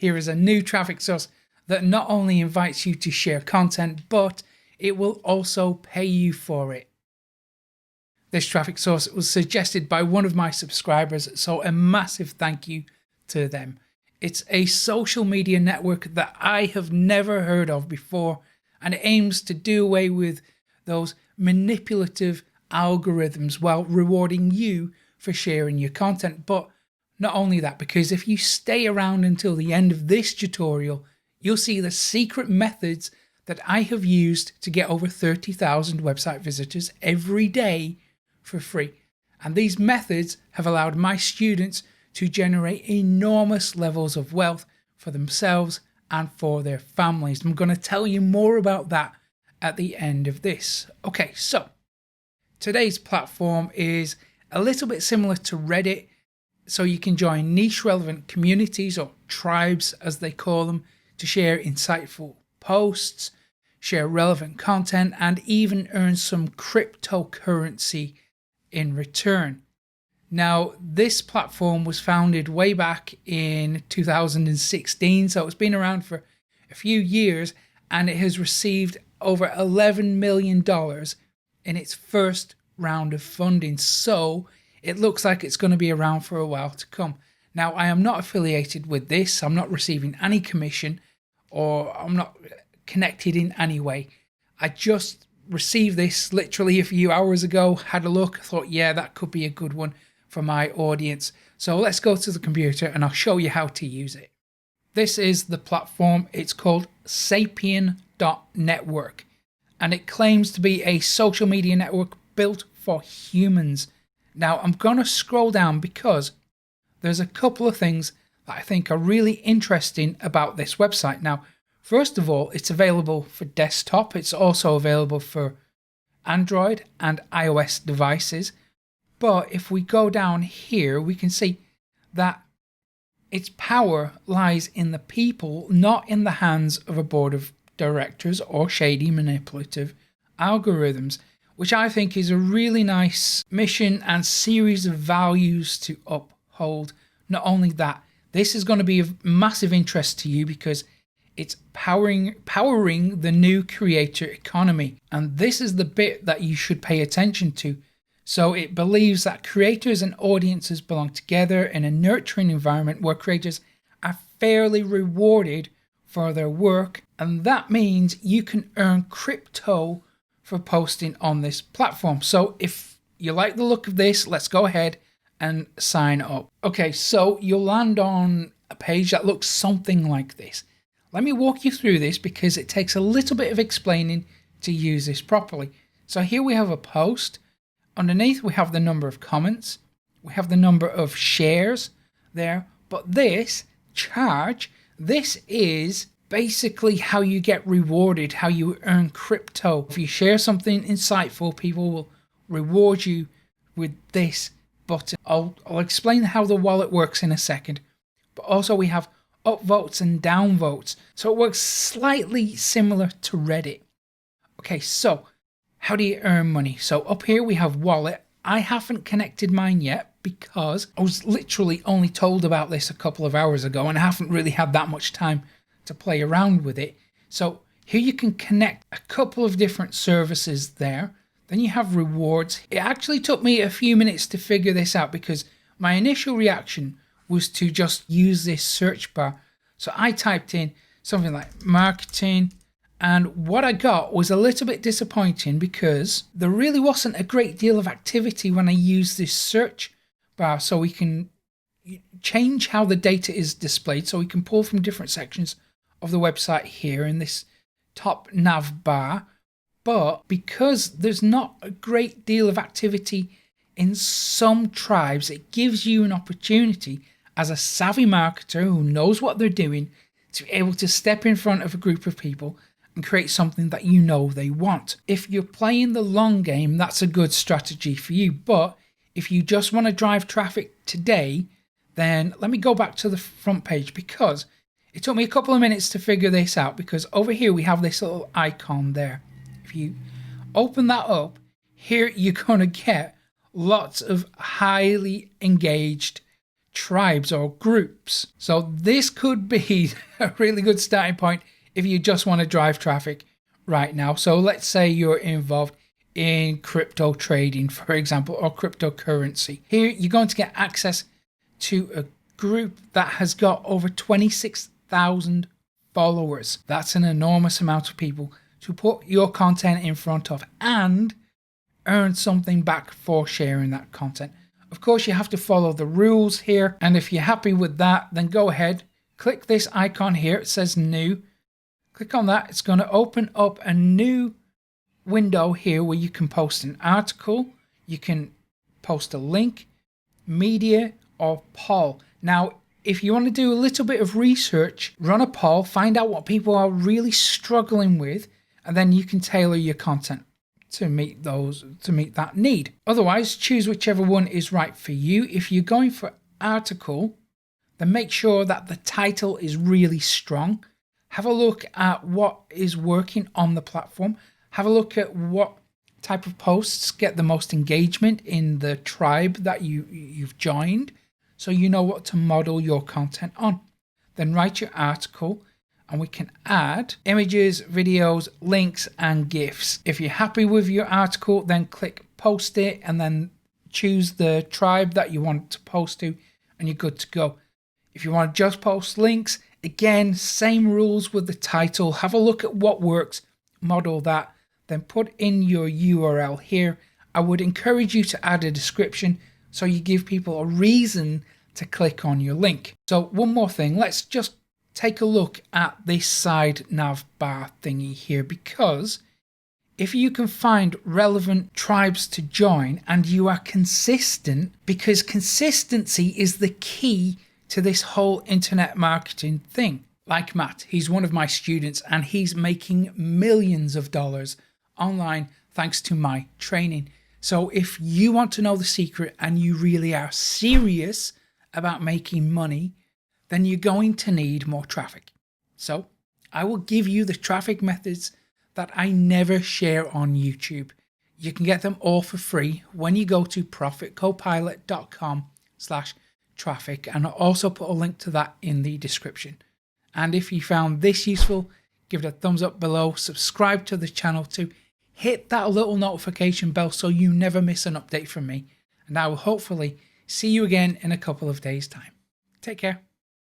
here is a new traffic source that not only invites you to share content, but it will also pay you for it. This traffic source was suggested by one of my subscribers, so a massive thank you to them. It's a social media network that I have never heard of before, and it aims to do away with those manipulative algorithms while rewarding you for sharing your content. But not only that, because if you stay around until the end of this tutorial, you'll see the secret methods that I have used to get over 30,000 website visitors every day for free. And these methods have allowed my students to generate enormous levels of wealth for themselves and for their families. I'm going to tell you more about that at the end of this. Okay, so today's platform is a little bit similar to Reddit. So you can join niche relevant communities, or tribes as they call them, to share insightful posts, share relevant content, and even earn some cryptocurrency in return. Now, this platform was founded way back in 2016, so it's been around for a few years, and it has received over $11 million in its first round of funding. So it looks like it's going to be around for a while to come. Now, I am not affiliated with this. I'm not receiving any commission, or I'm not connected in any way. I just received this literally a few hours ago, had a look, thought, yeah, that could be a good one for my audience. So let's go to the computer and I'll show you how to use it. This is the platform. It's called Sapien.network, and it claims to be a social media network built for humans. Now, I'm going to scroll down because there's a couple of things that I think are really interesting about this website. Now, first of all, it's available for desktop. It's also available for Android and iOS devices. But if we go down here, we can see that its power lies in the people, not in the hands of a board of directors or shady manipulative algorithms, which I think is a really nice mission and series of values to uphold. Not only that, this is going to be of massive interest to you because it's powering the new creator economy. And this is the bit that you should pay attention to. So it believes that creators and audiences belong together in a nurturing environment where creators are fairly rewarded for their work. And that means you can earn crypto for posting on this platform. So if you like the look of this, let's go ahead and sign up. Okay, so you'll land on a page that looks something like this. Let me walk you through this because it takes a little bit of explaining to use this properly. So here we have a post. Underneath we have the number of comments. We have the number of shares there. But this charge, this is basically how you get rewarded, how you earn crypto. If you share something insightful, people will reward you with this button. I'll explain how the wallet works in a second. But also we have upvotes and downvotes. So it works slightly similar to Reddit. Okay, so how do you earn money? So up here we have wallet. I haven't connected mine yet because I was literally only told about this a couple of hours ago and I haven't really had that much time to play around with it. So here you can connect a couple of different services there. Then you have rewards. It actually took me a few minutes to figure this out because my initial reaction was to just use this search bar. So I typed in something like marketing, and what I got was a little bit disappointing because there really wasn't a great deal of activity when I used this search bar. So we can change how the data is displayed, so we can pull from different sections of the website here in this top nav bar. But because there's not a great deal of activity in some tribes, it gives you an opportunity as a savvy marketer who knows what they're doing to be able to step in front of a group of people and create something that you know they want. If you're playing the long game, that's a good strategy for you. But if you just want to drive traffic today, then let me go back to the front page because it took me a couple of minutes to figure this out, because over here we have this little icon there. If you open that up, here you're going to get lots of highly engaged tribes or groups. So this could be a really good starting point if you just want to drive traffic right now. So let's say you're involved in crypto trading, for example, or cryptocurrency. Here you're going to get access to a group that has got over 26,000 followers. That's an enormous amount of people to put your content in front of and earn something back for sharing that content. Of course, you have to follow the rules here, and if you're happy with that, then go ahead, click this icon here. It says new. Click on that. It's going to open up a new window here where you can post an article, you can post a link, media, or poll. Now, if you want to do a little bit of research, run a poll, find out what people are really struggling with, and then you can tailor your content to meet that need. Otherwise, choose whichever one is right for you. If you're going for article, then make sure that the title is really strong. Have a look at what is working on the platform. Have a look at what type of posts get the most engagement in the tribe that you've joined, so you know what to model your content on. Then write your article, and we can add images, videos, links, and GIFs. If you're happy with your article, then click post it, and then choose the tribe that you want to post to, and you're good to go. If you want to just post links, again, same rules with the title. Have a look at what works, model that, then put in your URL here. I would encourage you to add a description so you give people a reason to click on your link. So one more thing, let's just take a look at this side nav bar thingy here, because if you can find relevant tribes to join and you are consistent, because consistency is the key to this whole internet marketing thing. Like Matt, he's one of my students and he's making millions of dollars online thanks to my training. So if you want to know the secret and you really are serious about making money, then you're going to need more traffic. So I will give you the traffic methods that I never share on YouTube. You can get them all for free when you go to profitcopilot.com/traffic, and I'll also put a link to that in the description. And if you found this useful, give it a thumbs up below, subscribe to the channel too, hit that little notification bell so you never miss an update from me, and I will hopefully see you again in a couple of days' time. Take care.